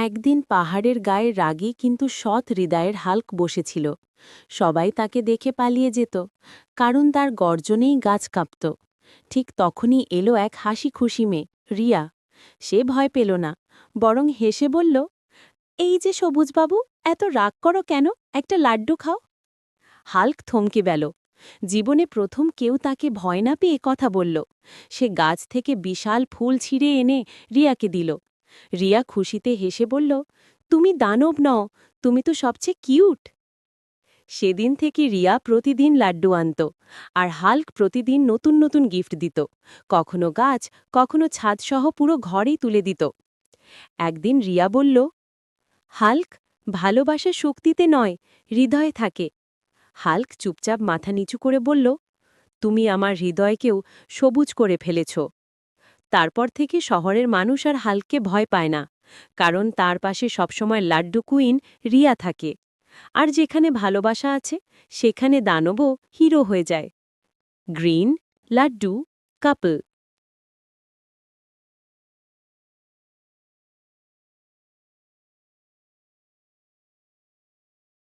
একদিন পাহাড়ের গায়ে রাগী কিন্তু সৎ হৃদয়ের হাল্ক বসেছিল। সবাই তাকে দেখে পালিয়ে যেত, কারণ তার গর্জনেই গাছ কাঁপত। ঠিক তখনই এলো এক হাসি খুশি মেয়ে, রিয়া। সে ভয় পেল না, বরং হেসে বলল, এই যে সবুজবাবু, এত রাগ করো কেন? একটা লাড্ডু খাও। হাল্ক থমকে গেল। জীবনে প্রথম কেউ তাকে ভয় না পেয়ে কথা বলল। সে গাছ থেকে বিশাল ফুল ছিঁড়ে এনে রিয়াকে দিল। রিয়া খুশিতে হেসে বলল, তুমি দানব নও, তুমি তো সবচেয়ে কিউট। সেদিন থেকে রিয়া প্রতিদিন লাড্ডু আনত, আর হাল্ক প্রতিদিন নতুন নতুন গিফট দিত। কখনো গাছ, কখনো ছাদসহ পুরো ঘরেই তুলে দিত। একদিন রিয়া বলল, হাল্ক, ভালোবাসা শক্তিতে নয়, হৃদয়ে থাকে। হাল্ক চুপচাপ মাথা নিচু করে বলল, তুমি আমার হৃদয়কেও সবুজ করে ফেলেছ। তারপর থেকে শহরের মানুষ আর হাল্ককে ভয় পায় না, কারণ তার পাশে সবসময় লাড্ডু কুইন রিয়া থাকে। আর যেখানে ভালোবাসা আছে, সেখানে দানবও হিরো হয়ে যায়। গ্রিন লাড্ডু কাপল।